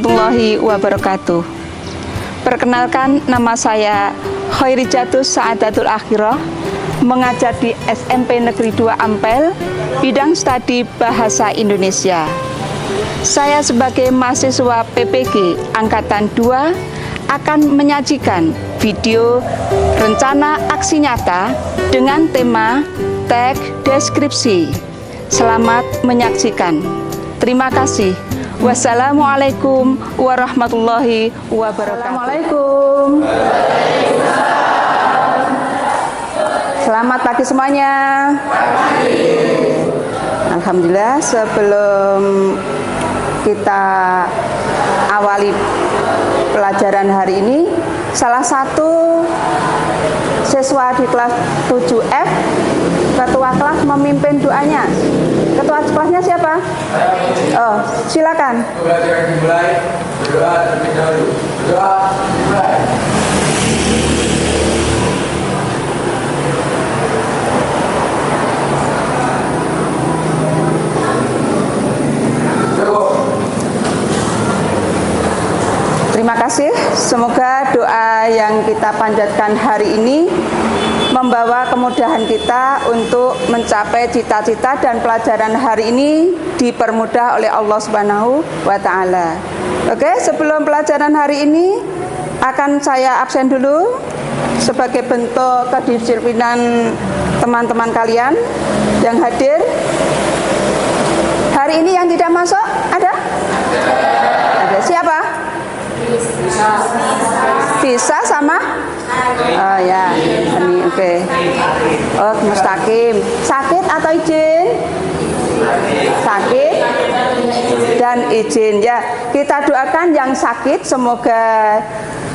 warahmatullahi wabarakatuh. Perkenalkan, nama saya Khairijatus Saadatul Akhirah, mengajar di SMP Negeri 2 Ampel, bidang studi Bahasa Indonesia. Saya sebagai mahasiswa PPG Angkatan 2 akan menyajikan video rencana aksi nyata dengan tema teks deskripsi. Selamat menyaksikan. Terima kasih. Wassalamualaikum warahmatullahi wabarakatuh. Assalamualaikum. Selamat pagi semuanya. Alhamdulillah, sebelum kita awali pelajaran hari ini, salah satu siswa di kelas 7F, ketua kelas memimpin doanya. Ketua kelasnya siapa? Oh, silakan. Pelajaran dimulai, berdoa terlebih dahulu. Berdoa dimulai. Terima kasih. Semoga doa yang kita panjatkan hari ini membawa kemudahan kita untuk mencapai cita-cita, dan pelajaran hari ini dipermudah oleh Allah Subhanahu wa Ta'ala. Oke, sebelum pelajaran hari ini akan saya absen dulu sebagai bentuk kedisiplinan teman-teman kalian yang hadir. Hari ini yang tidak masuk ada? Ada. Siapa? Bisa sama? Oh ya, ini oke. Oh, mustaqim. Sakit atau izin? Sakit dan izin ya. Kita doakan yang sakit semoga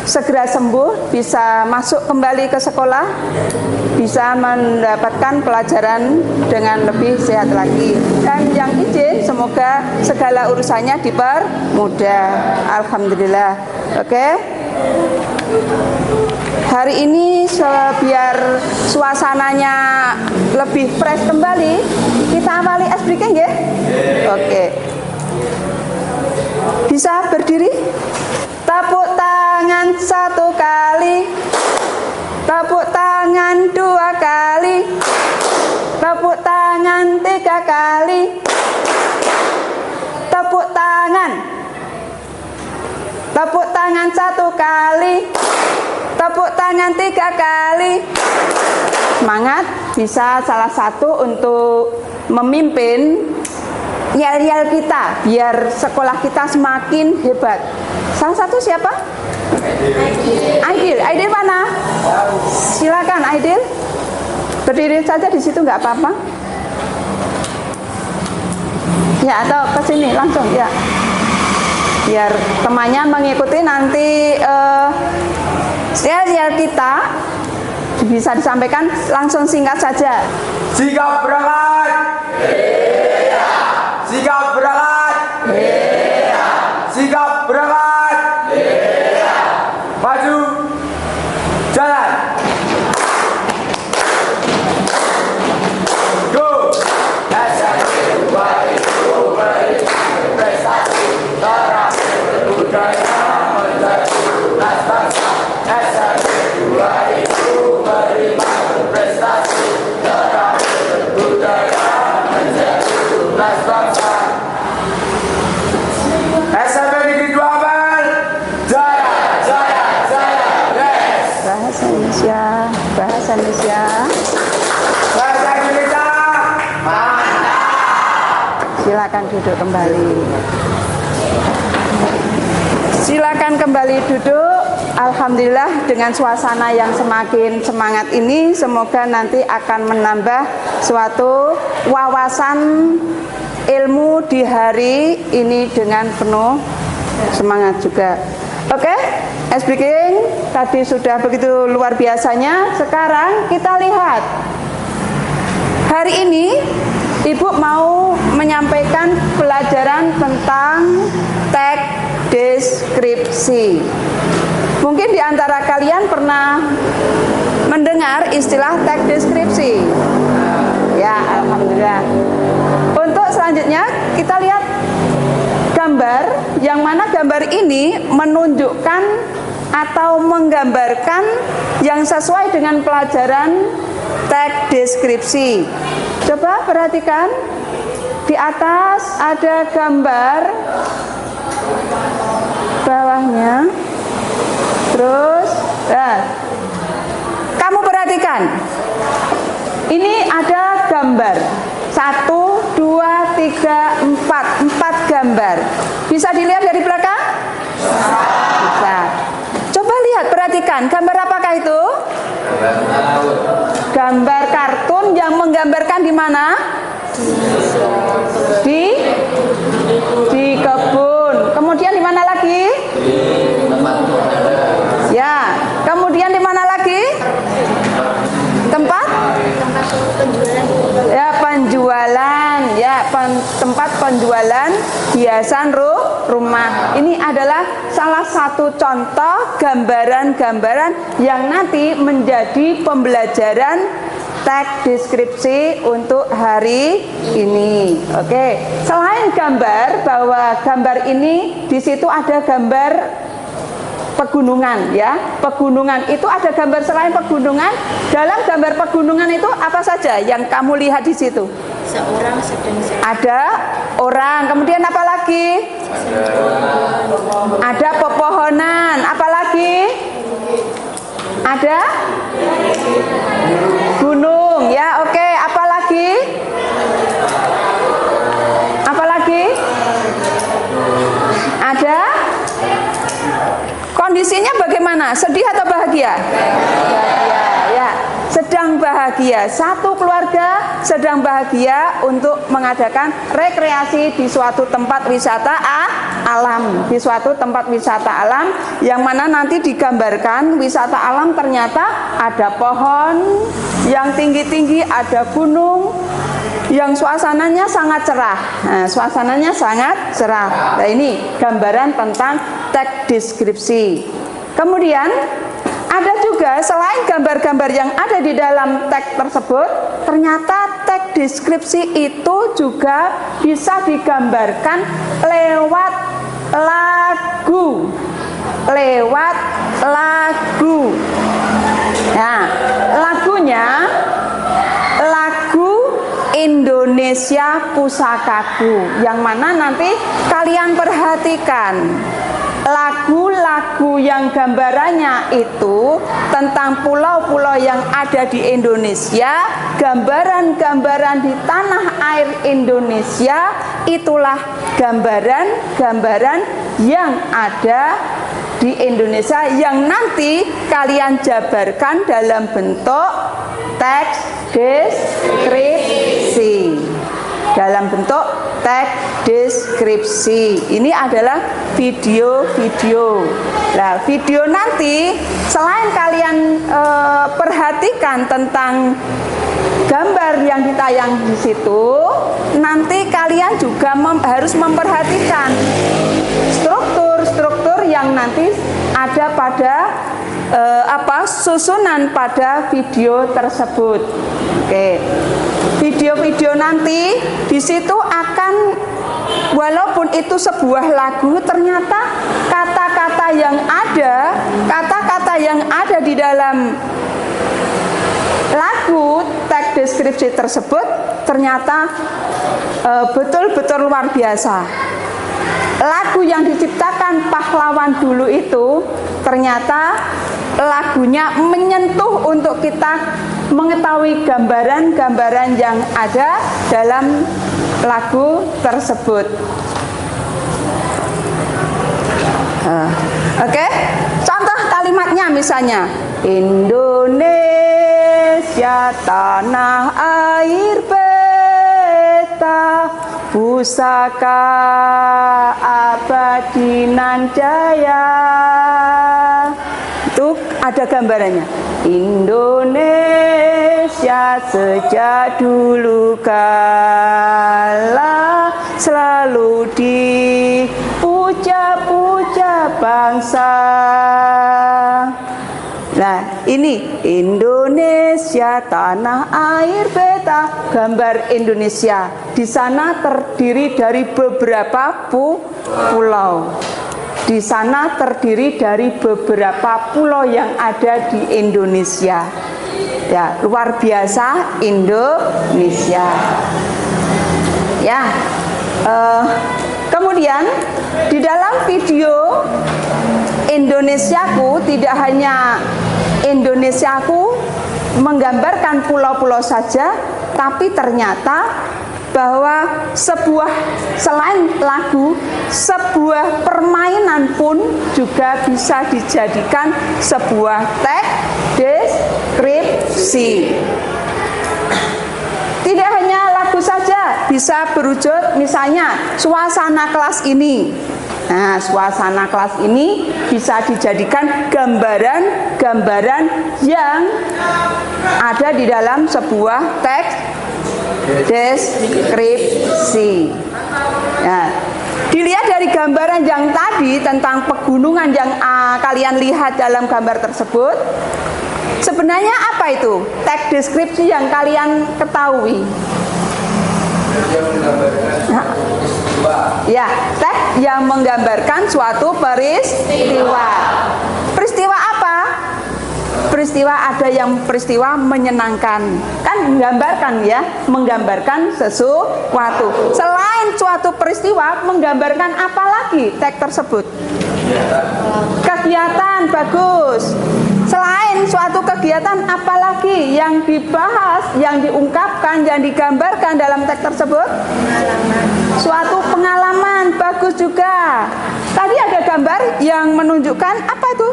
segera sembuh, bisa masuk kembali ke sekolah, bisa mendapatkan pelajaran dengan lebih sehat lagi. Dan yang izin semoga segala urusannya dipermudah. Alhamdulillah. Oke. Hari ini biar suasananya lebih fresh kembali, kita awali ice breaking ya. Oke. Bisa berdiri? Tepuk tangan 1 kali, tepuk tangan 2 kali, tepuk tangan 3 kali, tepuk tangan 1 kali, tepuk tangan 3 kali. Semangat. Bisa salah satu untuk memimpin yel-yel kita biar sekolah kita semakin hebat. Salah satu siapa? Aidil. Aidil mana? Silakan Aidil. Berdiri saja di situ nggak apa-apa. Ya, atau ke sini langsung ya. Biar temannya mengikuti nanti yel-yel kita bisa disampaikan langsung singkat saja. Sikap berangkat. Iya. Sikap berangkat. Iya. Sikap berangkat. Iya. Maju. Jalan. Go. Prestasi terakhir budaya menjadi tunas bangsa. SMP2 itu beriman berprestasi terakhir budaya menjadi tunas bangsa. SMP Negeri 2 Ampel, jaya, jaya, jaya, yes. Bahasa Indonesia, bahasa Indonesia. Bahasa Indonesia, mantap. Silakan duduk kembali. Silakan kembali duduk. Alhamdulillah, dengan suasana yang semakin semangat ini, semoga nanti akan menambah suatu wawasan ilmu di hari ini dengan penuh semangat juga. Oke, ice breaking tadi sudah begitu luar biasanya. Sekarang kita lihat. Hari ini Ibu mau menyampaikan pelajaran tentang teks deskripsi. Mungkin di antara kalian pernah mendengar istilah teks deskripsi. Ya, alhamdulillah. Untuk selanjutnya kita lihat gambar yang mana gambar ini menunjukkan atau menggambarkan yang sesuai dengan pelajaran teks deskripsi. Coba perhatikan, di atas ada gambar, bawahnya, terus, kamu perhatikan, ini ada gambar 1, 2, 3, 4 gambar. Bisa dilihat dari belakang? Bisa. Coba lihat, perhatikan, gambar apakah itu? Gambar kartun yang menggambarkan di mana? Di kebun. Kemudian di mana lagi? Ya. Kemudian di mana lagi? Tempat ya, penjualan ya, tempat penjualan hiasan rumah. Ini adalah salah satu contoh gambaran-gambaran yang nanti menjadi pembelajaran teks deskripsi untuk hari ini. Oke, selain gambar, bahwa gambar ini di situ ada gambar pegunungan ya. Pegunungan itu ada gambar selain pegunungan. Dalam gambar pegunungan itu apa saja yang kamu lihat di situ? Seorang sedang ada orang, kemudian apa lagi? Ada pepohonan, apa lagi? Ada gunung ya. Oke, apa lagi? Apa lagi? Ada kondisinya bagaimana? Sedih atau bahagia? Bahagia ya, sedang bahagia. Satu keluarga sedang bahagia untuk mengadakan rekreasi di suatu tempat wisata alam. Di suatu tempat wisata alam yang mana nanti digambarkan wisata alam, ternyata ada pohon yang tinggi-tinggi, ada gunung yang suasananya sangat cerah. Nah, suasananya sangat cerah. Nah, ini gambaran tentang teks deskripsi. Kemudian ada juga selain gambar-gambar yang ada di dalam teks tersebut, ternyata teks deskripsi itu juga bisa digambarkan lewat lagu. Lewat lagu. Nah, lagunya lagu Indonesia Pusakaku, yang mana nanti kalian perhatikan lagu-lagu yang gambarannya itu tentang pulau-pulau yang ada di Indonesia, gambaran-gambaran di tanah air Indonesia, itulah gambaran-gambaran yang ada di Indonesia yang nanti kalian jabarkan dalam bentuk teks deskripsi. Dalam bentuk teks deskripsi. Ini adalah video-video. Nah, video nanti selain kalian perhatikan tentang gambar yang ditayang di situ, nanti kalian juga harus memperhatikan struktur-struktur yang nanti ada pada susunan pada video tersebut. Oke. Video-video nanti di situ akan, walaupun itu sebuah lagu, ternyata kata-kata yang ada di dalam lagu teks deskripsi tersebut ternyata betul-betul luar biasa. Lagu yang diciptakan pahlawan dulu itu ternyata lagunya menyentuh untuk kita mengetahui gambaran-gambaran yang ada dalam lagu tersebut. Oke, contoh kalimatnya misalnya, Indonesia tanah air beta, pusaka abadi nan jaya. Itu ada gambarannya. Indonesia sejak dulu kala selalu dipuja-puja bangsa. Nah, ini Indonesia tanah air beta, kita? Gambar Indonesia. Di sana terdiri dari beberapa pulau. Di sana terdiri dari beberapa pulau yang ada di Indonesia. Ya, luar biasa Indonesia. Ya, kemudian di dalam video Indonesiaku tidak hanya Indonesiaku menggambarkan pulau-pulau saja, tapi ternyata bahwa selain lagu, sebuah permainan pun juga bisa dijadikan sebuah teks deskripsi. Tidak hanya lagu saja, bisa berwujud misalnya suasana kelas ini. Nah, suasana kelas ini bisa dijadikan gambaran-gambaran yang ada di dalam sebuah teks deskripsi. Nah, dilihat dari gambaran yang tadi tentang pegunungan yang kalian lihat dalam gambar tersebut, sebenarnya apa itu teks deskripsi yang kalian ketahui? Ya, teks yang menggambarkan suatu peristiwa. Peristiwa apa? Peristiwa, ada yang peristiwa menyenangkan, kan menggambarkan ya, menggambarkan sesuatu. Selain suatu peristiwa, menggambarkan apa lagi teks tersebut? Kegiatan, bagus. Selain suatu kegiatan, apalagi yang dibahas, yang diungkapkan, yang digambarkan dalam teks tersebut? Suatu pengalaman, bagus juga. Tadi ada gambar yang menunjukkan apa itu?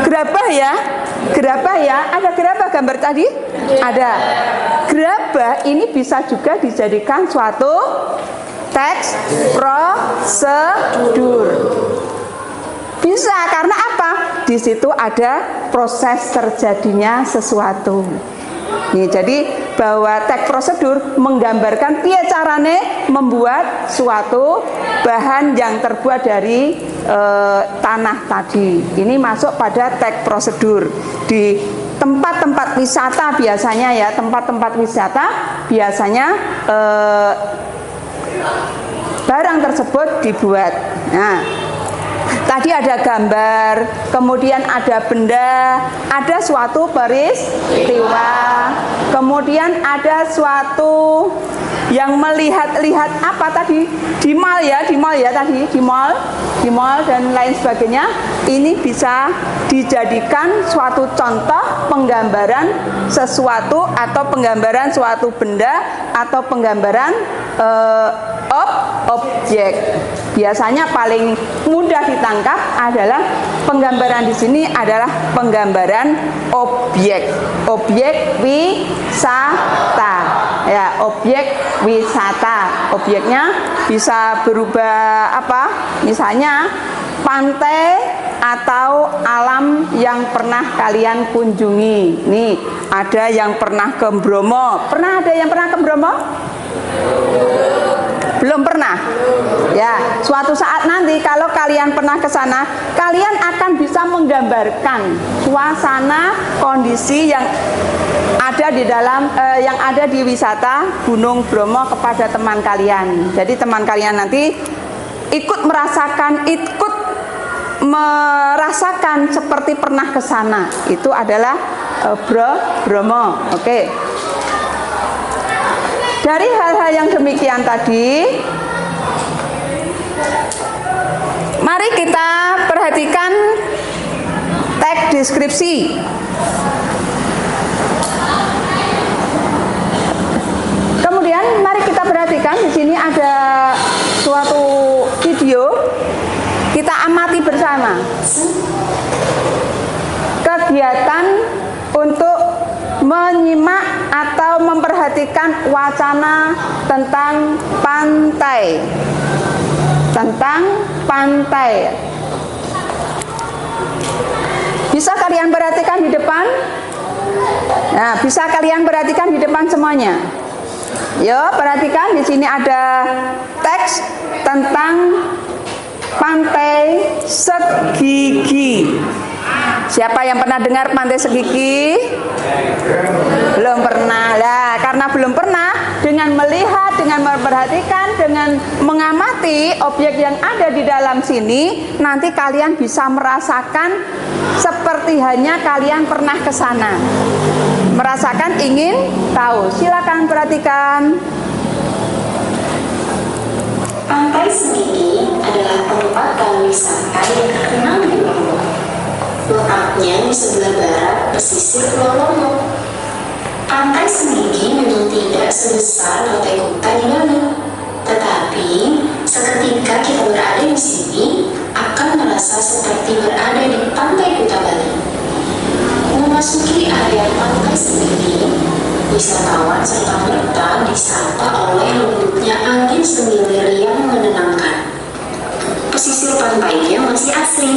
Gerabah ya, gerabah ya. Ada gerabah gambar tadi? Ada. Gerabah ini bisa juga dijadikan suatu teks prosedur. Bisa, karena apa? Di situ ada proses terjadinya sesuatu. Nih, jadi bahwa teks prosedur menggambarkan piye carane membuat suatu bahan yang terbuat dari tanah tadi. Ini masuk pada teks prosedur. Di tempat-tempat wisata biasanya ya, tempat-tempat wisata biasanya barang tersebut dibuat. Nah, tadi ada gambar, kemudian ada benda, ada suatu peristiwa, kemudian ada suatu yang melihat-lihat apa tadi? Di mall ya tadi, di mall dan lain sebagainya. Ini bisa dijadikan suatu contoh penggambaran sesuatu atau penggambaran suatu benda atau penggambaran objek. Biasanya paling mudah ditangkap adalah penggambaran di sini adalah penggambaran objek wisata. Ya, objek wisata. Objeknya bisa berubah apa? Misalnya pantai atau alam yang pernah kalian kunjungi. Nih, ada yang pernah ke Bromo. Ada yang pernah ke Bromo? Belum pernah. Ya, suatu saat nanti kalau kalian pernah ke sana, kalian akan bisa menggambarkan suasana kondisi yang ada di dalam yang ada di wisata Gunung Bromo kepada teman kalian. Jadi teman kalian nanti ikut merasakan seperti pernah ke sana. Itu adalah Bromo. Oke. Dari hal-hal yang demikian tadi, mari kita perhatikan teks deskripsi. Kemudian mari kita perhatikan di sini ada suatu video, kita amati bersama. Kegiatan untuk menyimak atau memperhatikan wacana tentang pantai. Bisa kalian perhatikan di depan? Nah, bisa kalian perhatikan di depan semuanya. Yo, perhatikan di sini ada teks tentang pantai Segigi. Siapa yang pernah dengar pantai Segigi? Belum pernah lah. belum pernah, dengan melihat, dengan memperhatikan, dengan mengamati objek yang ada di dalam sini, nanti kalian bisa merasakan seperti hanya kalian pernah ke sana. Merasakan ingin tahu. Silakan perhatikan. Pantai Semigi adalah tempat kami wisata yang terkenal di Lombok. Letaknya di sebelah barat pesisir Pulau Lombok. Pantai Semigi memang tidak sebesar Pantai Kuta di Bali, tetapi seketika kita berada di sini akan merasa seperti berada di Pantai Kuta Bali. Memasuki area Pantai Semigi, wisatawan serta-merta disapa oleh lembutnya angin semilir yang menenangkan. Pesisir pantainya masih asri,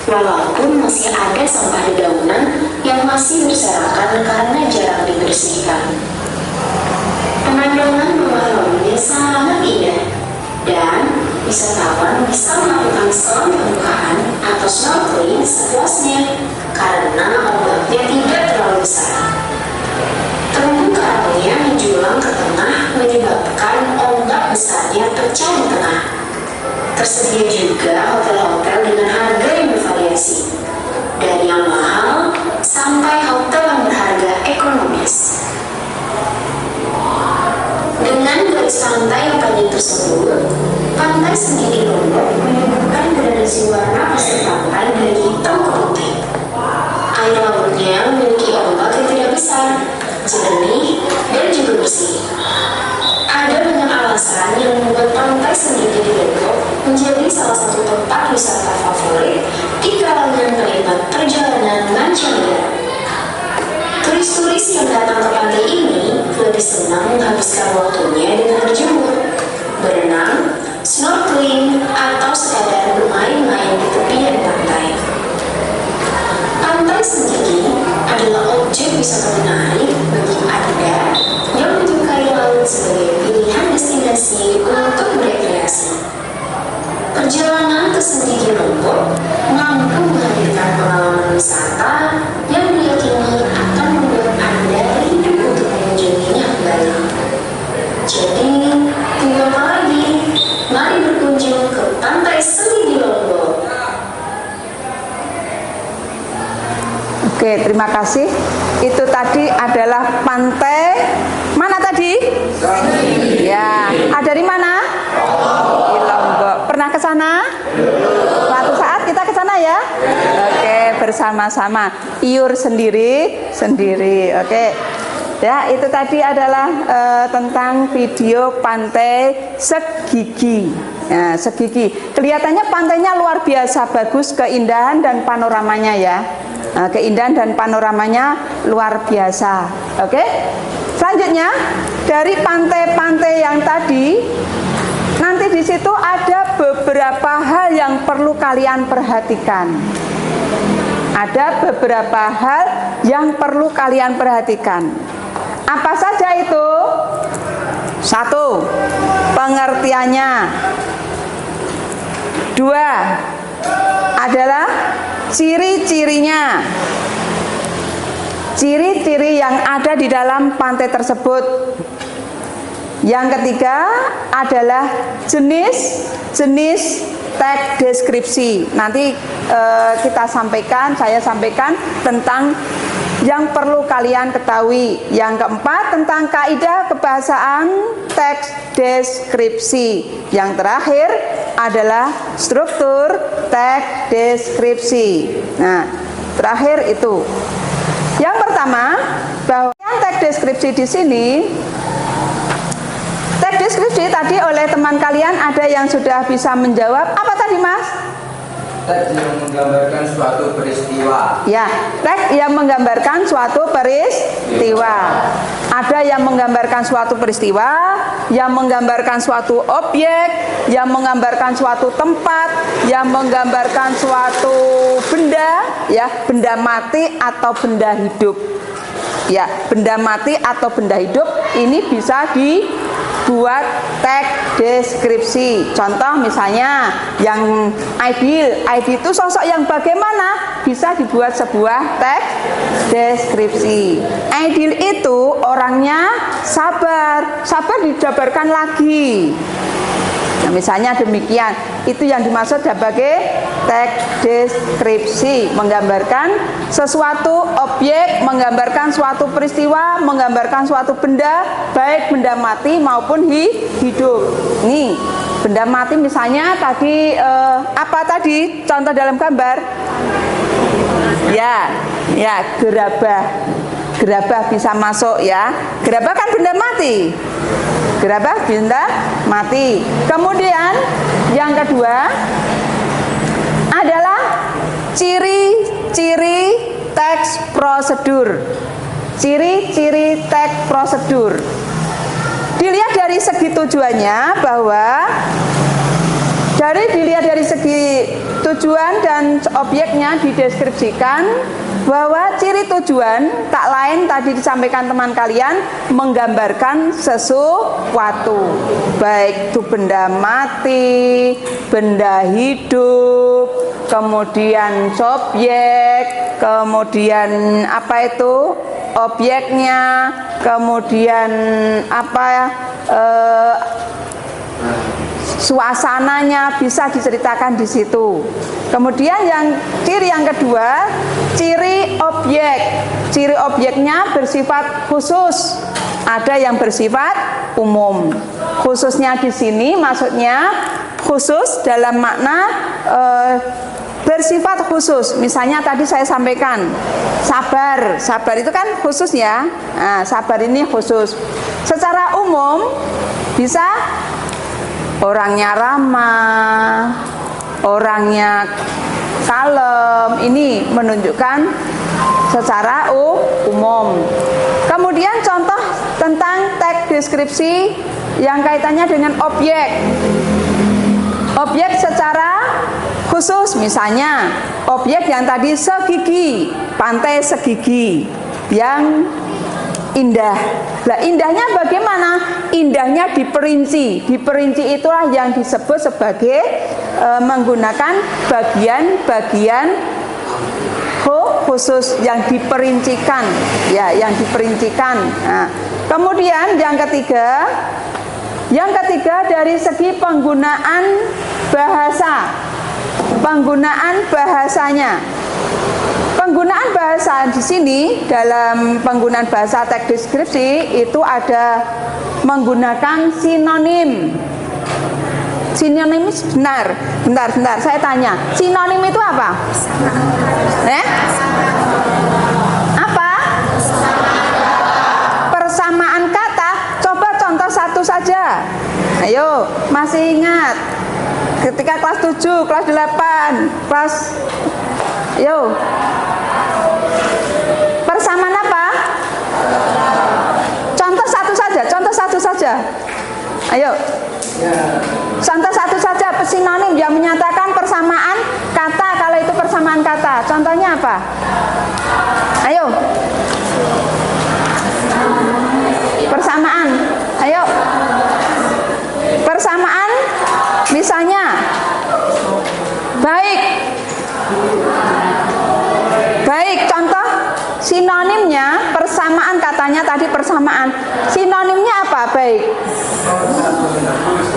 walaupun masih ada sampah dedaunan yang masih berserakan karena jarang dibersihkan. Pemandangan bawah lautnya sangat indah, dan wisatawan bisa melakukan selam permukaan atau snorkeling sepuasnya karena ombaknya tidak terlalu besar. Terumbu karangnya menjulang ke tengah menyebabkan ombak besarnya pecah di tengah. Tersedia juga hotel-hotel dengan harga yang bervariasi, dari yang mahal sampai hotel yang berharga ekonomis. Dengan garis pantai yang panjang tersebut, Pantai Semigi Lombok menyuguhkan gradasi warna pasir pantai dari hitam ke putih. Air lautnya memiliki ombak yang tidak besar, jernih, dan juga bersih. Ada banyak alasan yang membuat Pantai Semigi di Lombok menjadi salah satu tempat wisata favorit di kalangan penikmat perjalanan mancanegara. Turis-turis yang datang ke pantai ini lebih senang menghabiskan waktunya dengan berjemur, berenang, snorkeling, atau sekadar bermain-main di tepian pantai. Pantai Semigi adalah objek wisata menarik bagi Anda yang menyukai laut sebagai pilihan destinasi untuk berekreasi. Perjalanan ke Semigi Lombok mampu menghadirkan pengalaman wisata yang diyakini akan membuat Anda rindu untuk mengunjunginya kembali. Jadi, tunggu apa lagi? Mari berkunjung ke Pantai Semigi Lombok. Oke, terima kasih. Itu tadi adalah pantai mana tadi? Ya, ada di mana? Di Lombok. Pernah ke sana? Suatu saat kita ke sana ya? Oke, bersama-sama. Iur sendiri. Oke. Ya, itu tadi adalah tentang video pantai Segigi. Ya, Segigi. Kelihatannya pantainya luar biasa bagus, keindahan dan panoramanya ya. Nah, keindahan dan panoramanya luar biasa. Oke. Selanjutnya dari pantai-pantai yang tadi, nanti di situ ada beberapa hal yang perlu kalian perhatikan. Ada beberapa hal yang perlu kalian perhatikan. Apa saja itu? 1. Pengertiannya. 2. Adalah ciri-cirinya. Ciri-ciri yang ada di dalam pantai tersebut. Yang ketiga adalah jenis tag deskripsi. Nanti saya sampaikan tentang yang perlu kalian ketahui. Yang keempat tentang kaidah kebahasaan teks deskripsi. Yang terakhir adalah struktur teks deskripsi. Nah, terakhir itu. Yang pertama, bahwa teks deskripsi di sini, teks deskripsi tadi oleh teman kalian ada yang sudah bisa menjawab. Apa tadi, Mas? Teks yang menggambarkan suatu peristiwa. Ya, teks yang menggambarkan suatu peristiwa. Ada yang menggambarkan suatu peristiwa, yang menggambarkan suatu objek, yang menggambarkan suatu tempat, yang menggambarkan suatu benda, ya, benda mati atau benda hidup. Ya, benda mati atau benda hidup ini bisa buat teks deskripsi. Contoh misalnya yang ideal itu sosok yang bagaimana, bisa dibuat sebuah teks deskripsi. Ideal itu orangnya sabar dijabarkan lagi. Nah, misalnya demikian, itu yang dimaksud sebagai teks deskripsi, menggambarkan sesuatu objek, menggambarkan suatu peristiwa, menggambarkan suatu benda, baik benda mati maupun hidup. Nih, benda mati misalnya tadi apa tadi? Contoh dalam gambar? Ya, gerabah. Gerabah bisa masuk ya. Gerabah kan benda mati. Gerabah benda mati. Kemudian yang kedua adalah ciri-ciri teks prosedur. Ciri-ciri teks prosedur. Dilihat dari segi tujuannya bahwa dilihat dari segi tujuan dan objeknya dideskripsikan bahwa ciri tujuan tak lain tadi disampaikan teman kalian menggambarkan sesuatu, baik itu benda mati, benda hidup, kemudian subjek, kemudian apa itu objeknya, kemudian apa suasananya bisa diceritakan di situ. Kemudian ciri yang kedua, ciri objek. Ciri objeknya bersifat khusus, ada yang bersifat umum. Khususnya di sini maksudnya khusus dalam makna bersifat khusus. Misalnya tadi saya sampaikan sabar itu kan khusus ya. Nah, sabar ini khusus. Secara umum bisa orangnya ramah, orangnya kalem, ini menunjukkan secara umum. Kemudian contoh tentang teks deskripsi yang kaitannya dengan objek. Objek secara khusus, misalnya objek yang tadi segigi, pantai segigi yang indah. Nah, indahnya bagaimana? Indahnya diperinci. Diperinci itulah yang disebut sebagai menggunakan bagian-bagian khusus yang diperincikan, ya, yang diperincikan. Nah, kemudian yang ketiga dari segi penggunaan bahasa, penggunaan bahasanya. Penggunaan bahasa di sini dalam penggunaan bahasa teks deskripsi itu ada menggunakan sinonim. Sinonim benar. Bentar, saya tanya. Sinonim itu apa? Apa? Persamaan kata. Coba contoh satu saja. Ayo, masih ingat? Ketika kelas 7, kelas 8, kelas Yo. Persamaan apa? Contoh satu saja. Ayo. Contoh satu saja, sinonim yang menyatakan persamaan kata, kalau itu persamaan kata. Contohnya apa? Ayo. Persamaan. Ayo. Persamaan misalnya baik, contoh sinonimnya persamaan, katanya tadi persamaan. Sinonimnya apa? Baik.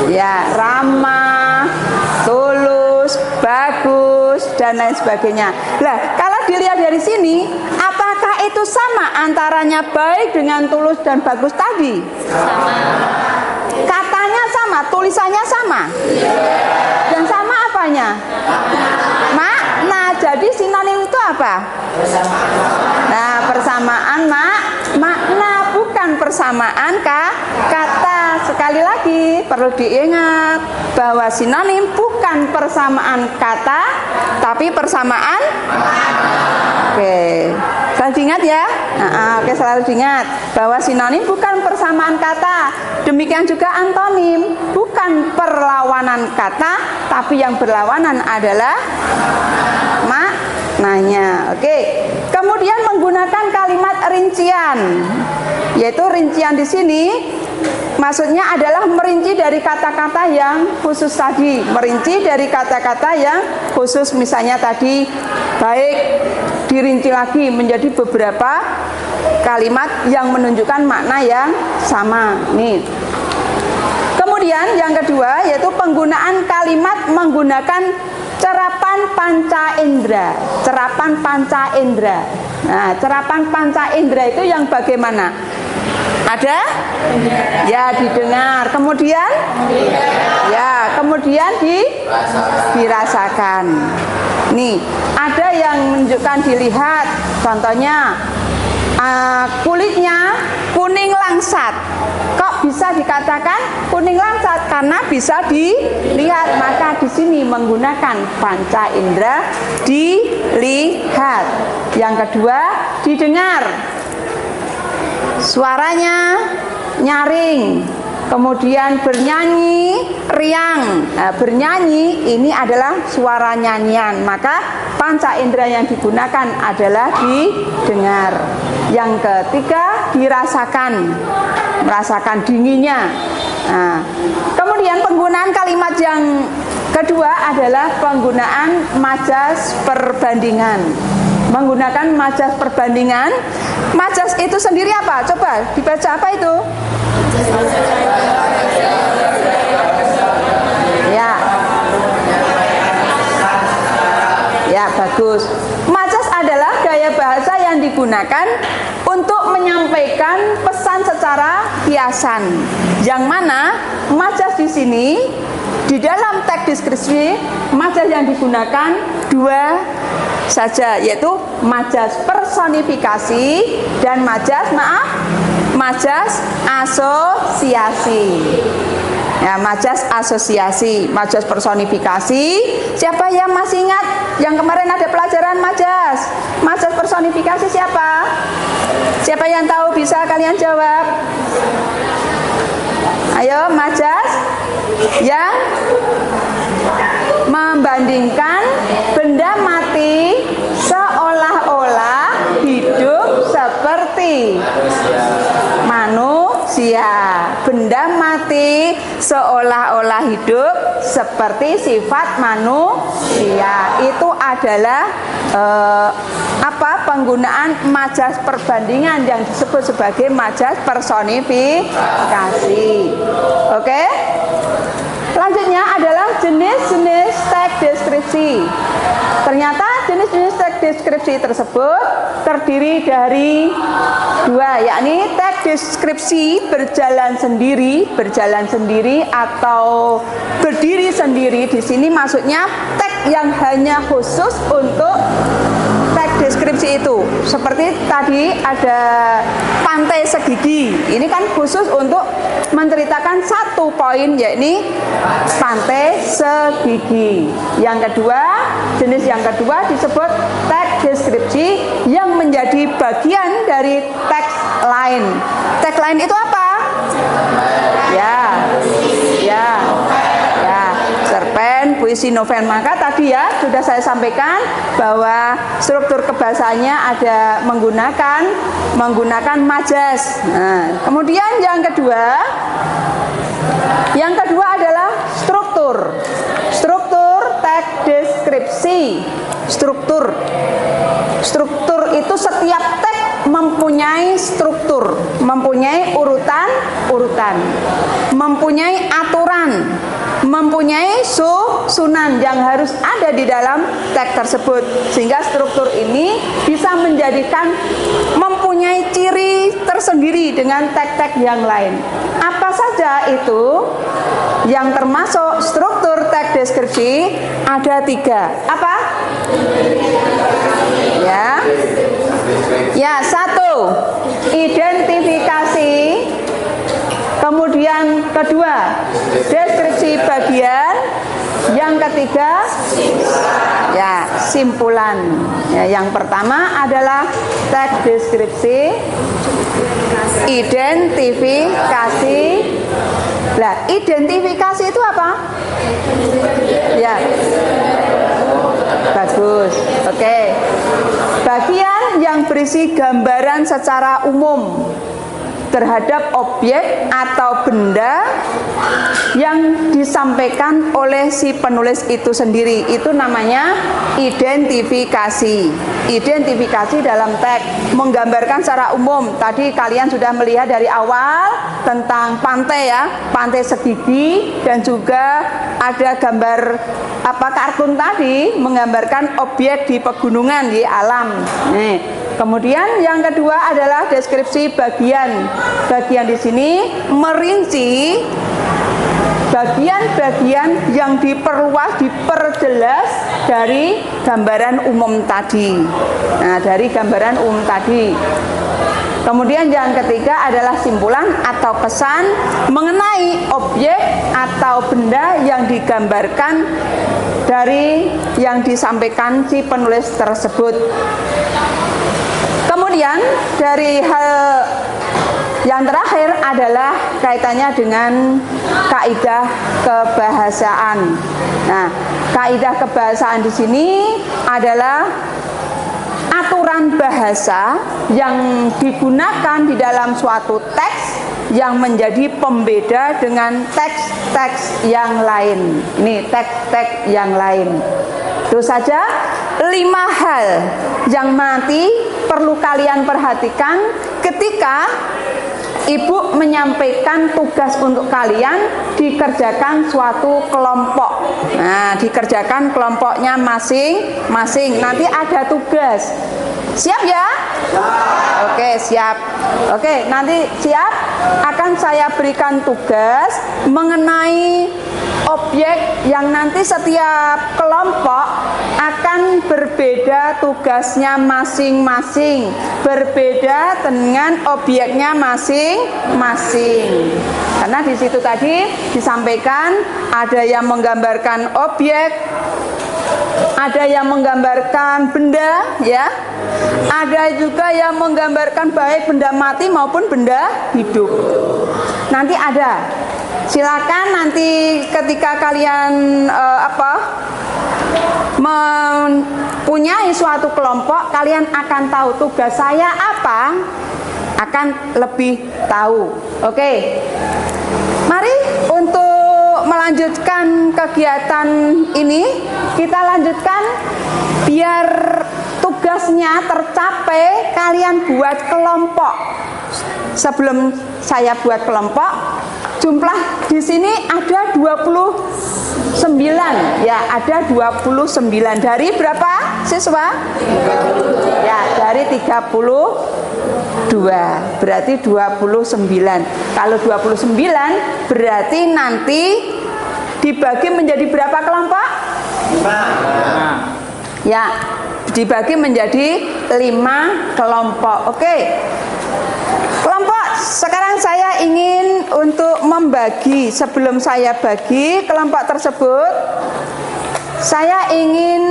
Ya, ramah, tulus, bagus, dan lain sebagainya. Nah, kalau dilihat dari sini, apakah itu sama antaranya baik dengan tulus dan bagus tadi? Sama. Katanya sama, tulisannya sama. Dan sama apanya? Makna. Jadi sinonim itu apa? Nah, persamaan makna, bukan persamaan kata. Sekali lagi perlu diingat bahwa sinonim bukan persamaan kata, tapi persamaan makna. Oke, selalu diingat ya. Oke, selalu diingat bahwa sinonim bukan persamaan kata. Demikian juga antonim, bukan perlawanan kata, tapi yang berlawanan adalah maknanya. Oke. Kemudian menggunakan kalimat rincian, yaitu rincian di sini maksudnya adalah merinci dari kata-kata yang khusus tadi. Merinci dari kata-kata yang khusus, misalnya tadi baik dirinci lagi menjadi beberapa kalimat yang menunjukkan makna yang sama. Nih. Kemudian yang kedua yaitu penggunaan kalimat menggunakan cerapan panca indera. Cerapan panca indera. Nah, cerapan panca indera itu yang bagaimana? Ada? Ya, didengar. Kemudian? Ya, kemudian dirasakan. Nih, ada yang menunjukkan dilihat. Contohnya, kulitnya kuning langsat. Kok bisa dikatakan kuning langsat? Karena bisa dilihat. Maka di sini menggunakan panca indera dilihat. Yang kedua, didengar. Suaranya nyaring, kemudian bernyanyi riang. Nah, bernyanyi ini adalah suara nyanyian, maka panca indera yang digunakan adalah didengar. Yang ketiga, dirasakan, merasakan dinginnya. Nah, kemudian penggunaan kalimat yang kedua adalah penggunaan majas perbandingan. Menggunakan majas perbandingan. Majas itu sendiri apa? Coba dibaca, apa itu? Ya. Ya, bagus. Majas adalah gaya bahasa yang digunakan untuk menyampaikan pesan secara kiasan. Yang mana majas di sini di dalam teks deskripsi, majas yang digunakan dua saja, yaitu majas personifikasi dan majas asosiasi. Ya, majas asosiasi, majas personifikasi. Siapa yang masih ingat? Yang kemarin ada pelajaran majas. Majas personifikasi siapa? Siapa yang tahu bisa kalian jawab? Ayo, majas yang membandingkan benda mati seolah-olah hidup seperti manusia. Benda mati seolah-olah hidup seperti sifat manusia. Itu adalah penggunaan majas perbandingan yang disebut sebagai majas personifikasi. Oke? Selanjutnya adalah jenis-jenis teks deskripsi. Ternyata jenis-jenis teks deskripsi tersebut terdiri dari dua, yakni teks deskripsi berjalan sendiri atau berdiri sendiri. Di sini maksudnya teks yang hanya khusus untuk teks deskripsi itu. Seperti tadi ada pantai segigi. Ini kan khusus untuk menceritakan satu poin, yakni pantai segigi. Yang kedua, jenis yang kedua disebut teks deskripsi yang menjadi bagian dari teks lain. Teks lain itu apa? Ya, cerpen, puisi, novel. Maka tadi ya sudah saya sampaikan bahwa struktur kebahasaannya ada menggunakan majas. Nah, kemudian yang kedua adalah struktur teks deskripsi. Struktur itu setiap teks mempunyai struktur, mempunyai urutan, mempunyai aturan, mempunyai susunan yang harus ada di dalam teks tersebut. Sehingga struktur ini bisa mempunyai ciri tersendiri dengan teks-teks yang lain. Apa saja itu yang termasuk struktur teks deskripsi? Ada 3. Apa? Ya, 1, identifikasi. Kemudian kedua, deskripsi bagian. Yang ketiga, ya, simpulan. Ya, yang pertama adalah teks deskripsi, identifikasi. Nah, identifikasi itu apa? Ya, bagus. Oke. Bagian yang berisi gambaran secara umum. terhadap objek atau benda yang disampaikan oleh si penulis itu sendiri. Itu namanya identifikasi. Identifikasi dalam teks menggambarkan secara umum. Tadi kalian sudah melihat dari awal tentang pantai ya, pantai segigi, dan juga ada gambar kartun tadi menggambarkan objek di pegunungan di alam. Nih. Kemudian yang kedua adalah deskripsi bagian. Bagian di sini merinci bagian-bagian yang diperluas, diperjelas dari gambaran umum tadi. Nah, dari gambaran umum tadi. Kemudian yang ketiga adalah simpulan atau kesan mengenai objek atau benda yang digambarkan dari yang disampaikan si penulis tersebut. Kemudian dari hal yang terakhir adalah kaitannya dengan kaidah kebahasaan. Nah, kaidah kebahasaan di sini adalah aturan bahasa yang digunakan di dalam suatu teks yang menjadi pembeda dengan teks-teks yang lain. Ini teks-teks yang lain. Itu saja 5 hal yang nanti perlu kalian perhatikan ketika Ibu menyampaikan tugas untuk kalian dikerjakan suatu kelompok. Nah, dikerjakan kelompoknya masing-masing. Nanti ada tugas. Siap ya? Oke, siap. Oke, nanti siap. Akan saya berikan tugas mengenai objek yang nanti setiap kelompok akan berbeda tugasnya masing-masing, berbeda dengan objeknya masing-masing. Karena di situ tadi disampaikan ada yang menggambarkan objek, ada yang menggambarkan benda, ya. Ada juga yang menggambarkan baik benda mati maupun benda hidup. Nanti ada. Silakan nanti ketika kalian mempunyai suatu kelompok, kalian akan tahu tugas saya apa, akan lebih tahu. Oke. Mari untuk melanjutkan kegiatan ini, kita lanjutkan biar tugasnya tercapai. Kalian buat kelompok. Sebelum saya buat kelompok, jumlah di sini ada 29. Ya, ada 29. Dari berapa siswa? Ya, dari 32. Berarti 29. Kalau 29 berarti nanti dibagi menjadi berapa kelompok? 5. Ya, dibagi menjadi 5 kelompok. Oke. Kelompok, sekarang saya ingin untuk membagi. Sebelum saya bagi kelompok tersebut, saya ingin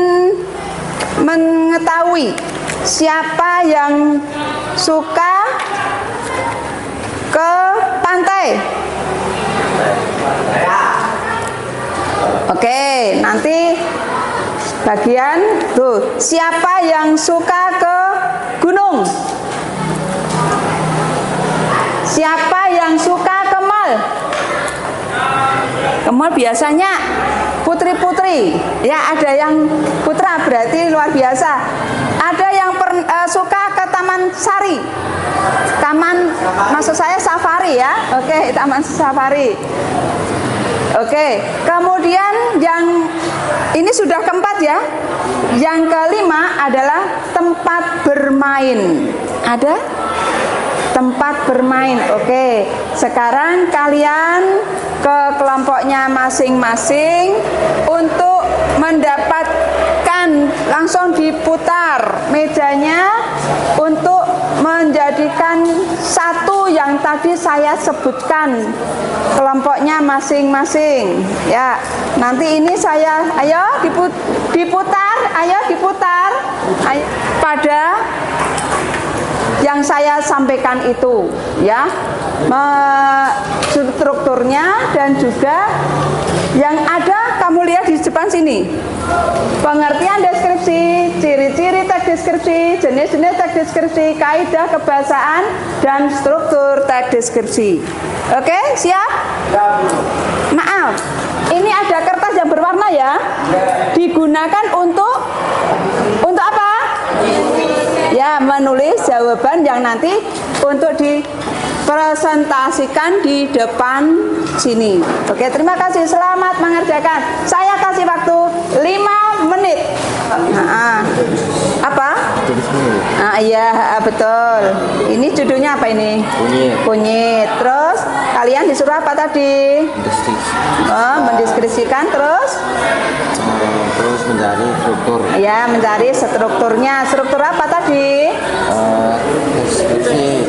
mengetahui siapa yang suka ke pantai. Oke, nanti bagian tuh, siapa yang suka ke gunung? Siapa yang suka ke mall? Ke mall biasanya putri-putri. Ya, ada yang putra, berarti luar biasa. Ada yang suka ke Taman Sari. Maksud saya safari ya. Oke, Taman Safari. Oke, kemudian yang ini sudah keempat ya. Yang kelima adalah tempat bermain. Ada? Tempat bermain. Oke, sekarang kalian ke kelompoknya masing-masing untuk mendapatkan, langsung diputar mejanya untuk menjadikan satu yang tadi saya sebutkan kelompoknya masing-masing. Ya, nanti ini saya, ayo diputar, ayo diputar, ayo, pada yang saya sampaikan itu, ya, strukturnya dan juga yang ada kamu lihat di depan sini. Pengertian deskripsi, ciri-ciri teks deskripsi, jenis-jenis teks deskripsi, kaidah kebahasaan, dan struktur teks deskripsi. Oke, siap? Maaf, ini ada kertas yang berwarna ya. Digunakan untuk apa? Ya, menulis jawaban yang nanti untuk dipresentasikan di depan sini. Oke, terima kasih. Selamat mengerjakan. Saya kasih waktu 5 menit. Apa? Iya, betul. Ini judulnya apa ini? Kunyit. Kunyit. Terus kalian disuruh apa tadi? Mendeskripsikan terus? Terus mencari struktur. Ya, mencari strukturnya. Struktur apa tadi? Deskripsi.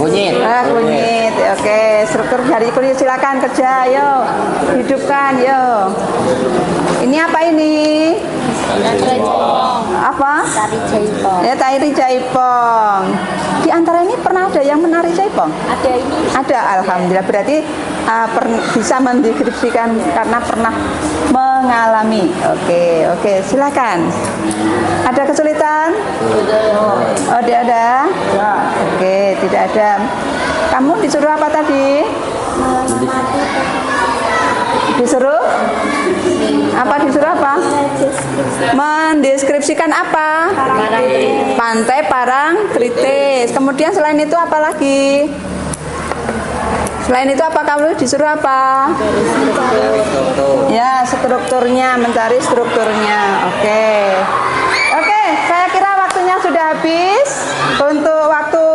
Kunyit. Kunyit. Oke, struktur dari kunyit silakan kerja. Yo, hidupkan. Yo. Ini apa ini? Apa? Tari jaipong. Ya, tari jaipong. Di antara ini pernah ada yang menari jaipong? Ada ini. Ada, alhamdulillah. Berarti bisa mendeskripsikan karena pernah mengalami. Oke, silakan. Ada kesulitan? Oh, tidak ada. Oke, tidak ada. Kamu disuruh apa tadi? Disuruh? Apa disuruh apa? Mendeskripsikan apa? Pantai Parangtritis. Kemudian selain itu apa lagi? Selain itu apa kamu disuruh apa? Ya, strukturnya, mencari strukturnya. Oke, saya kira waktunya sudah habis. Untuk waktu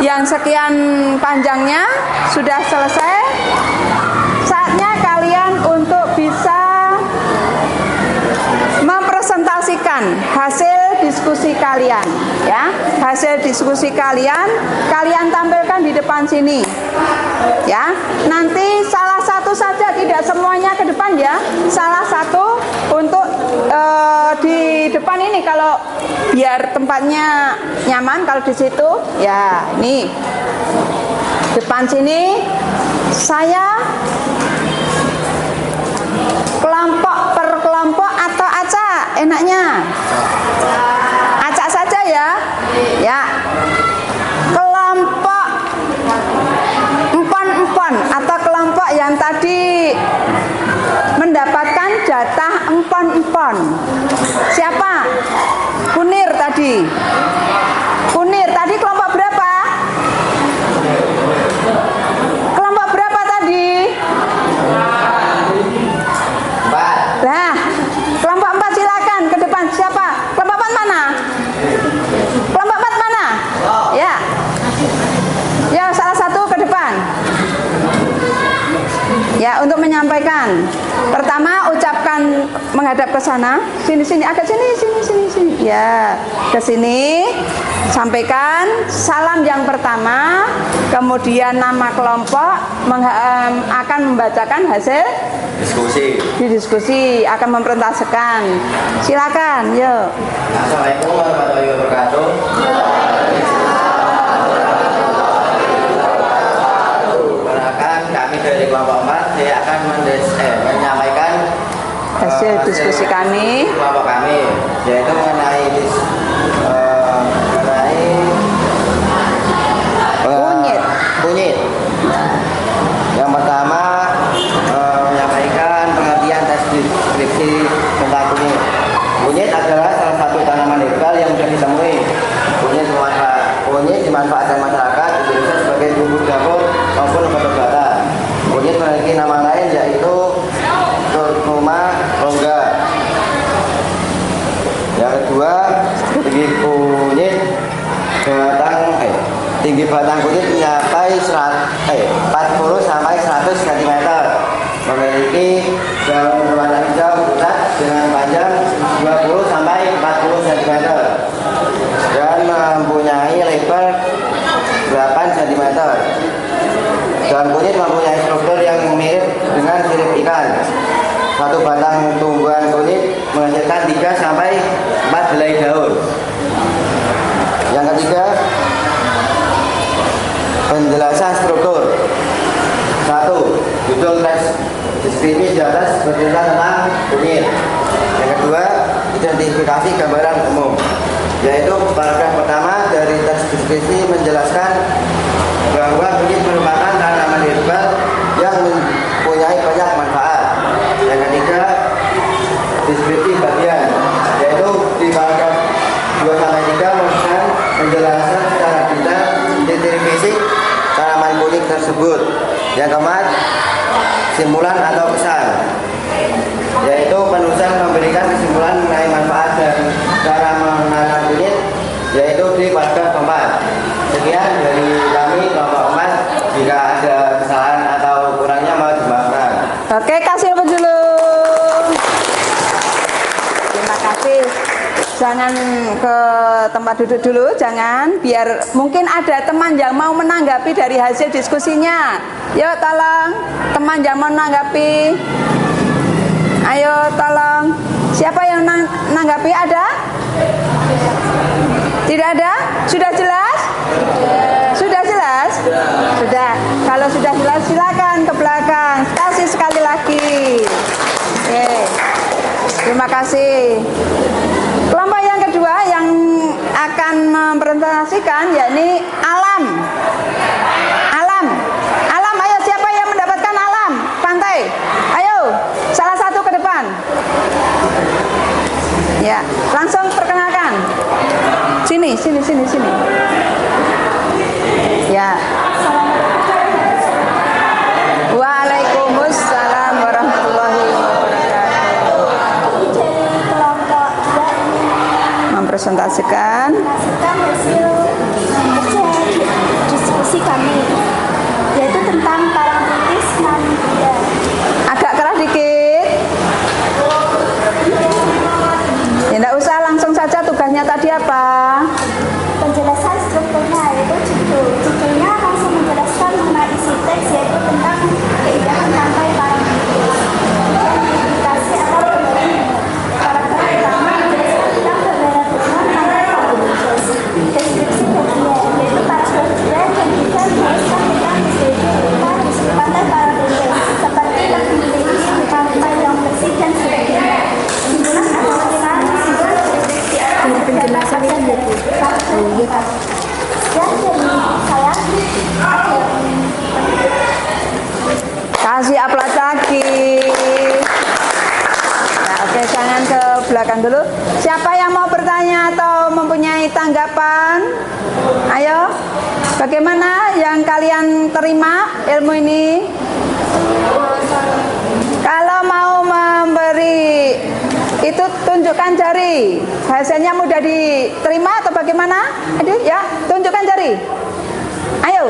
yang sekian panjangnya sudah selesai. Saatnya kalian untuk bisa mempresentasikan hasil diskusi kalian, ya. Hasil diskusi kalian tampilkan di depan sini, ya. Nanti salah satu saja, tidak semuanya ke depan ya. Salah satu untuk di depan ini, kalau biar tempatnya nyaman. Kalau di situ, ya ini depan sini saya kelompok per kelompok atau acak enaknya? Acak saja ya. Ya. Kelompok empon-empon atau kelompok yang tadi mendapatkan jatah empon-empon. Siapa? Kunir tadi. Kunir tadi kelompok berapa? Kelompok berapa tadi? Nah, kelompok 4 silakan ke depan. Siapa? Kelompok 4 mana? Kelompok 4 mana? Ya. Ya, salah satu ke depan. Ya, untuk menyampaikan. Pertama, ucapkan menghadap ke sana. Sini, agak sini. Ya, ke sini. Sampaikan salam yang pertama, kemudian nama kelompok akan membacakan hasil diskusi akan mempresentasikan. Silakan, yuk. Assalamualaikum warahmatullahi wabarakatuh. Perkenalkan, kami dari kelompok 4. Saya akan menyampaikan Hasil diskusi kami. Kelompok kami, yaitu mengenai kunyit. Yang pertama, menyampaikan pengertian teks deskripsi tentang kunyit. Kunyit adalah salah satu tanaman herbal yang mudah ditemui. Kunyit dimanfaatkan masyarakat Indonesia sebagai bumbu dapur maupun obat-obatan. Kunyit memiliki nama lain yaitu Curcuma longa. Yang kedua, tinggi batang kunyit mencapai 40 sampai 100 cm. Memiliki daun berwarna hijau pucat dengan panjang 20 sampai 40 cm dan mempunyai lebar 8 cm. Daun kunyit mempunyai struktur yang mirip dengan sirip ikan. Satu batang tumbuhan kunyit menghasilkan 3 sampai 4 helai daun. Yang ketiga, penjelasan struktur. 1. Judul teks deskripsi atas bercerita tentang kunyit. Yang kedua, identifikasi gambaran umum, yaitu paragraf pertama dari teks deskripsi menjelaskan bahwa kunyit merupakan tanaman herbal yang mempunyai banyak manfaat. Yang ketiga, deskripsi bagian, yaitu di paragraf 2-3 memberikan penjelasan secara detail ciri fisik tanaman kunyit tersebut. Yang keempat, simpulan atau pesan, yaitu penulisan memberikan kesimpulan mengenai manfaat dan cara menanam kunyit, yaitu di paragraf 4. Sekian dari kami kelompok 4. Jika ada kesalahan atau kurangnya mohon dimaafkan. Oke, kasih dulu. Terima kasih. Jangan ke tempat duduk dulu, jangan, biar mungkin ada teman yang mau menanggapi dari hasil diskusinya. Yuk tolong, teman yang mau menanggapi. Ayo tolong. Siapa yang menanggapi? Ada? Tidak ada? Sudah jelas? Sudah jelas? Sudah. Kalau sudah jelas silakan ke belakang. Kasih sekali lagi. Oke. Terima kasih. Kelompok yang kedua yang akan mempresentasikan yakni alam. Alam, ayo siapa yang mendapatkan alam? Pantai. Ayo, salah satu ke depan. Ya, langsung perkenalkan. Sini. Ya. Waalaikumsalam warahmatullahi wabarakatuh. Mempresentasikan hasil diskusi kami, yaitu tentang parantritis Namibia. agak keras dikit. Ya enggak usah, langsung saja. Tugasnya tadi apa? Penjelasan strukturnya, yaitu judulnya langsung menjelaskan mengenai isi teks, yaitu tentang keindahan pantai Parangtritis. Identifikasi atau gambaran karakter pertama menjelaskan tentang gambaran umum pantai Parangtritis. Deskripsi bagian, yaitu paragraf 2 yang juga menjelaskan tentang deskripsi pantai Parangtritis, seperti yang memiliki pantai yang bersih dan sebagainya. Simpulan atau kesan deskripsi atau penjelasan yang Kasih aplaus lagi. Nah, oke, jangan ke belakang dulu. Siapa yang mau bertanya atau mempunyai tanggapan? Ayo, bagaimana yang kalian terima ilmu ini? Kalau mau memberi itu tunjukkan jari. Hasilnya mudah diterima atau bagaimana? Aduh, ya, tunjukkan jari. Ayo.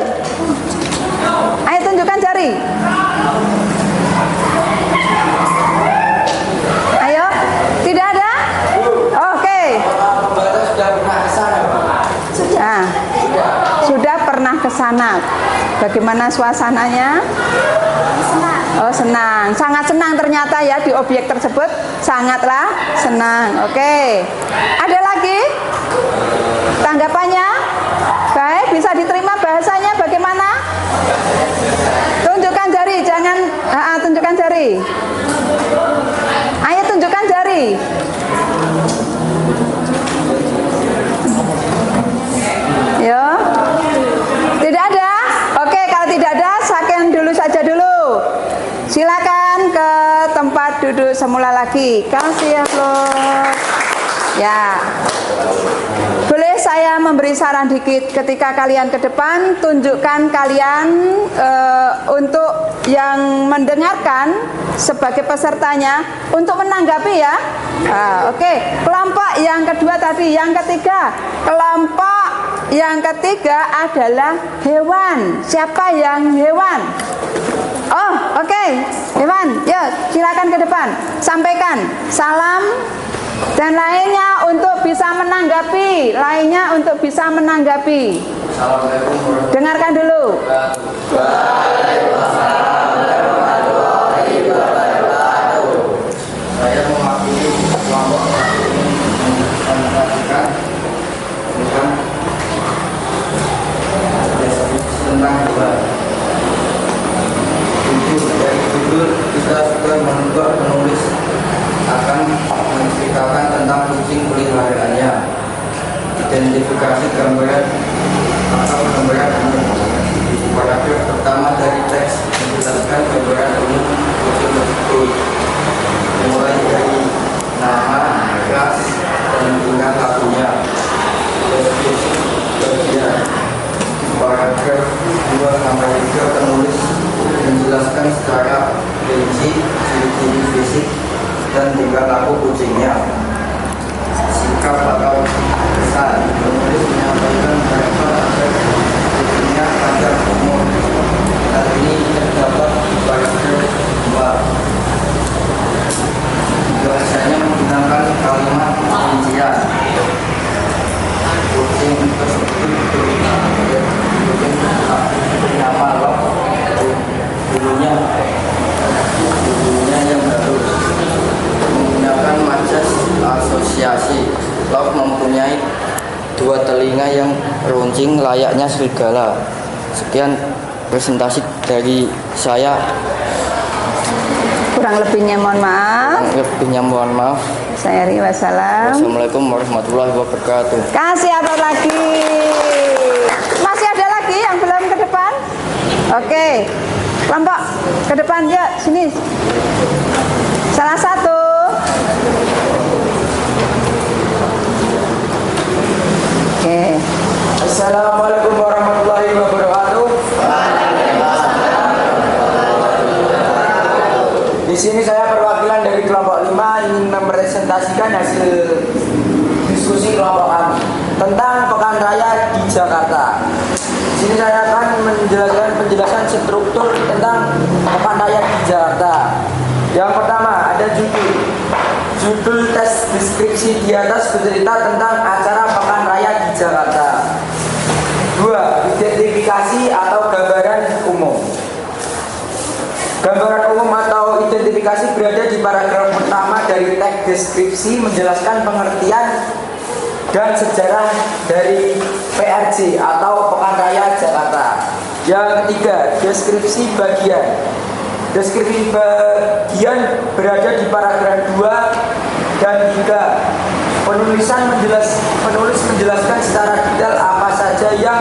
Ayo tunjukkan jari. Ayo. Tidak ada? Oke. Nah, sudah pernah ke sana. Bagaimana suasananya? Oh, senang. Sangat senang ternyata ya di objek tersebut. Sangatlah senang. Oke. Ada lagi? Tanggapannya? Baik, bisa diterima bahasanya bagaimana? Tunjukkan jari, jangan tunjukkan jari. Ayo tunjukkan jari. Yo. Tidak ada? Oke, kalau tidak ada, saken dulu saja dulu. Silakan ke tempat duduk semula lagi. Kasih aplaus. Ya. Boleh saya memberi saran dikit ketika kalian ke depan, tunjukkan kalian untuk yang mendengarkan sebagai pesertanya untuk menanggapi ya. Oke. Kelompok yang kedua tadi, yang ketiga. Kelompok yang ketiga adalah hewan. Siapa yang hewan? Oh, oke. Hewan, yuk silakan ke depan. Sampaikan salam dan lainnya untuk bisa menanggapi. Dengarkan dulu. Saya mewakili kelompok menjelaskan tentang hewan. Jujur kita menuntut penulis akan menceritakan tentang kucing peliharaannya, identifikasi gambaran atau gambaran umum. Paragraf pertama dari teks menjelaskan gambaran umum kucing tersebut, mulai dari nama, ras, dan tingkah lakunya. Deskripsi bagian paragraf 2-3 penulis menjelaskan secara rinci ciri-ciri fisik dan tingkah laku kucingnya. Sikap atau kesan, penulis menyampaikan karakter agar kucingnya panjang umur. Hal ini terdapat di paragraf 2. Biasanya menggunakan kalimat rincian. Kucing tersebut bernama Lok, bulunya yang halus, menggunakan majas asosiasi. Lok mempunyai 2 telinga yang runcing layaknya serigala. Sekian presentasi dari saya. Kurang lebihnya mohon maaf. Saya Ri, wassalam. Wassalamualaikum warahmatullahi wabarakatuh. Kasih apa lagi? Masih ada lagi yang belum ke depan? Oke, kelompok ke depan ya, sini. Salah satu. Oke. Assalamualaikum warahmatullahi wabarakatuh. Di sini saya perwakilan dari kelompok 5 ingin mepresentasikan hasil diskusi kelompok kami tentang Pekan Raya di Jakarta. Di sini saya akan menjelaskan penjelasan struktur tentang Pekan Raya di Jakarta. Yang pertama ada judul tes deskripsi di atas bercerita tentang acara Pekan Raya di Jakarta. 2. Identifikasi atau gambaran umum. Gambaran umum atau identifikasi berada di paragraf pertama dari teks deskripsi menjelaskan pengertian dan sejarah dari PRJ atau Pekan Raya Jakarta. Yang ketiga, deskripsi bagian. Deskripsi bagian berada di paragraf 2 dan 3. Penulis menjelaskan secara detail apa saja yang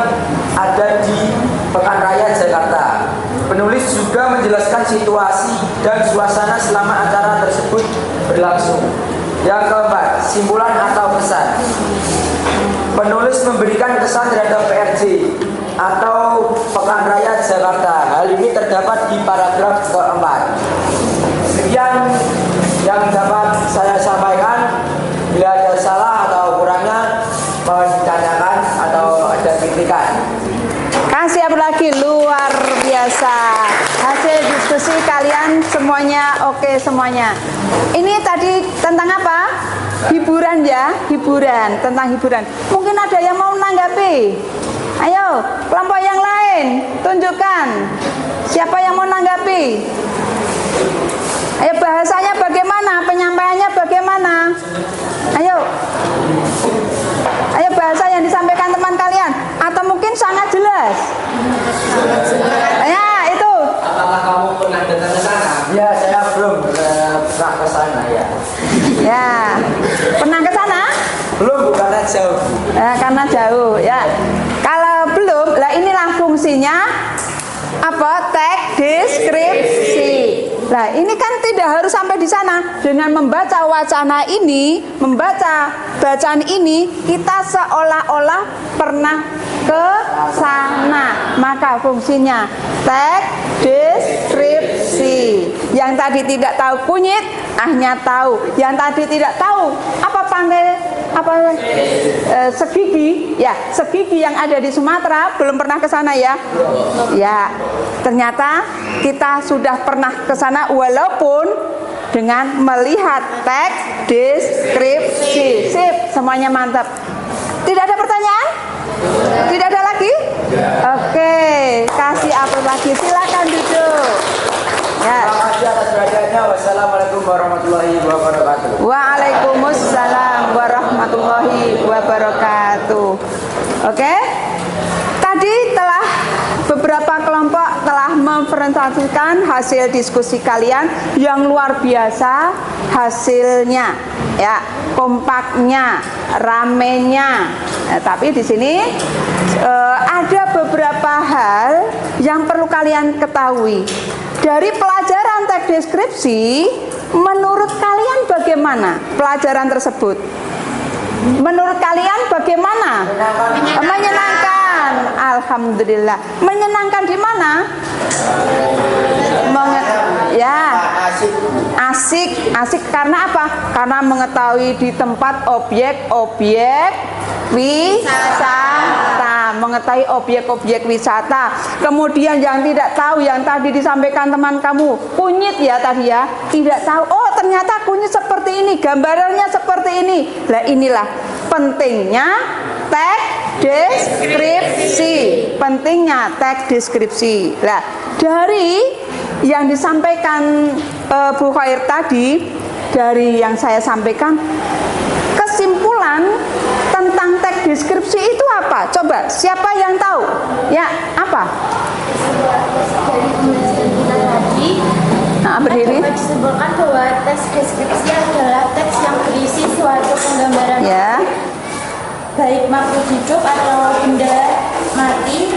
ada di Pekan Raya Jakarta. Penulis juga menjelaskan situasi dan suasana selama acara tersebut berlangsung. Yang keempat, simpulan atau kesan. Penulis memberikan kesan terhadap PRJ atau Pekan Raya Jakarta. Hal ini terdapat di paragraf keempat. Sekian yang dapat saya sampaikan. Bila ada salah atau kurangnya, mohon ditanyakan atau ada kritikan. Kasih apa lagi? Luar biasa. Hasil diskusi kalian semuanya oke semuanya. Ini tadi tentang apa? Hiburan ya, hiburan, tentang hiburan. Mungkin ada yang mau menanggapi. Ayo, kelompok yang lain, tunjukkan. Siapa yang mau menanggapi? Ayo, bahasanya bagaimana? Penyampaiannya bagaimana? Ayo. Ayo, bahasa yang disampaikan teman kalian atau mungkin sangat jelas. Ya, itu. Apakah kamu pernah datang ke sana? Ya, saya belum pernah ke sana ya. Ya. Pernah ke sana? Belum, karena jauh. Karena jauh, ya. Kalau belum, lah inilah fungsinya apa? Teks deskripsi. Nah, ini kan tidak harus sampai di sana. Dengan membaca wacana ini, membaca bacaan ini, kita seolah-olah pernah ke sana. Maka fungsinya teks deskripsi. Yang tadi tidak tahu kunyit, ahnya tahu. Yang tadi tidak tahu apa panggil segigi, ya segigi yang ada di Sumatera, belum pernah ke sana ya. Ya, ternyata kita sudah pernah ke sana walaupun dengan melihat teks deskripsi. Sip, semuanya mantap. Tidak ada pertanyaan? Tidak ada lagi? Oke, kasih apel lagi. Silakan duduk. Ya. Terima kasih atas perhatiannya. Wassalamualaikum warahmatullahi wabarakatuh. Waalaikumsalam warahmatullahi wabarakatuh. Oke. Tadi telah beberapa kelompok telah mempresentasikan hasil diskusi kalian yang luar biasa hasilnya, ya, kompaknya, ramenya. Nah, tapi di sini ada beberapa hal yang perlu kalian ketahui. Dari pelajaran teks deskripsi, menurut kalian bagaimana pelajaran tersebut? Menurut kalian bagaimana? Menyenangkan. Alhamdulillah. Menyenangkan di mana? Ya, asik karena apa? Karena mengetahui di tempat objek-objek wisata, mengetahui objek-objek wisata. Kemudian yang tidak tahu, yang tadi disampaikan teman kamu, kunyit ya tadi ya, tidak tahu. Oh ternyata kunyit seperti ini, gambarannya seperti ini. Nah inilah pentingnya teks deskripsi. Pentingnya teks deskripsi. Nah dari yang disampaikan Bu Khair tadi, dari yang saya sampaikan, kesimpulan tentang teks deskripsi itu apa? Coba, siapa yang tahu? Ya, apa? Dari pembelajaran kita tadi, Berdiri. dapat disimpulkan bahwa teks deskripsi adalah teks yang berisi suatu penggambaran Ya. baik makhluk hidup atau benda mati,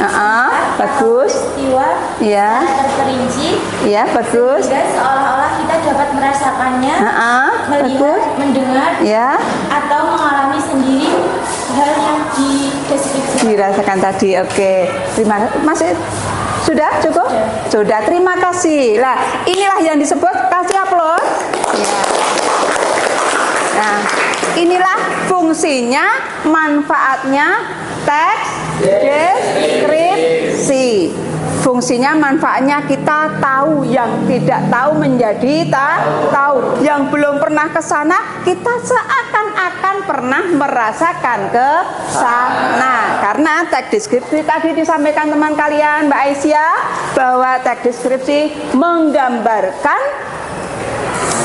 Bagus. peristiwa Ya. terperinci, Ya, bagus. sehingga seolah-olah kita dapat merasakannya, melihat, Bagus. mendengar, Ya, atau mengalami sendiri hal yang dideskripsikan. dirasakan tadi. Oke. Terima kasih. Masih sudah cukup? Sudah. Terima kasih. Lah, inilah yang disebut, kasih aplaus. Ya. Nah, inilah fungsinya, manfaatnya teks deskripsi. Fungsinya, manfaatnya kita tahu, yang tidak tahu menjadi tahu, yang belum pernah ke sana kita seakan-akan pernah merasakan ke sana. Karena teks deskripsi tadi disampaikan teman kalian Mbak Aisyah bahwa teks deskripsi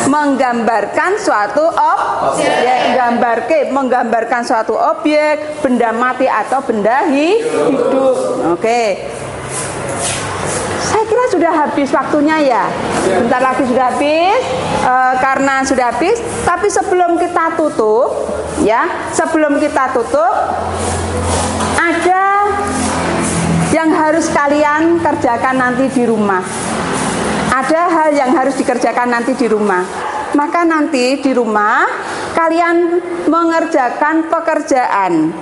menggambarkan suatu objek, menggambarkan suatu objek, benda mati atau benda hidup. Oke. Saya kira sudah habis waktunya ya. Bentar lagi sudah habis. Karena sudah habis, tapi sebelum kita tutup, ya, ada yang harus kalian kerjakan nanti di rumah. Ada hal yang harus dikerjakan nanti di rumah. Maka nanti di rumah kalian mengerjakan pekerjaan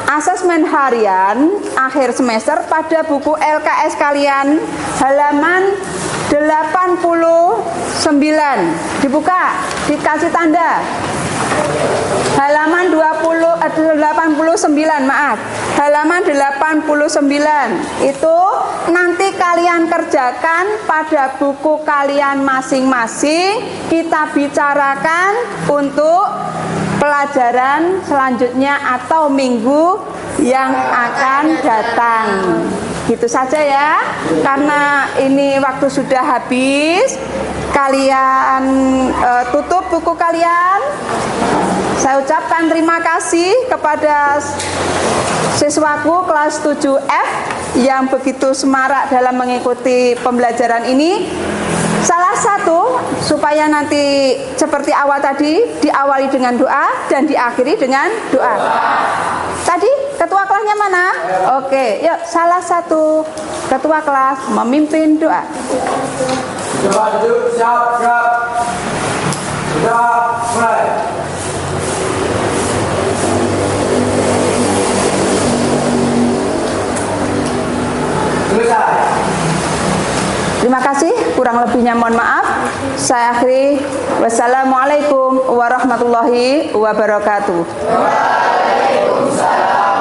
asesmen harian akhir semester pada buku LKS kalian halaman 89. Dibuka, dikasih tanda. Halaman 89, maaf. Halaman 89. Itu nanti kalian kerjakan pada buku kalian masing-masing. Kita bicarakan untuk pelajaran selanjutnya atau minggu yang akan datang. Gitu saja ya. Karena ini waktu sudah habis, kalian tutup buku kalian. Saya ucapkan terima kasih kepada siswaku kelas 7F yang begitu semarak dalam mengikuti pembelajaran ini. Salah satu, supaya nanti seperti awal tadi, diawali dengan doa dan diakhiri dengan doa. Tadi ketua kelasnya mana? Oke, yuk salah satu ketua kelas memimpin doa. Coba duduk, siap. Sudah mulai. Selesai. Terima kasih, kurang lebihnya mohon maaf. Saya akhiri. Wassalamualaikum warahmatullahi wabarakatuh. Waalaikumsalam.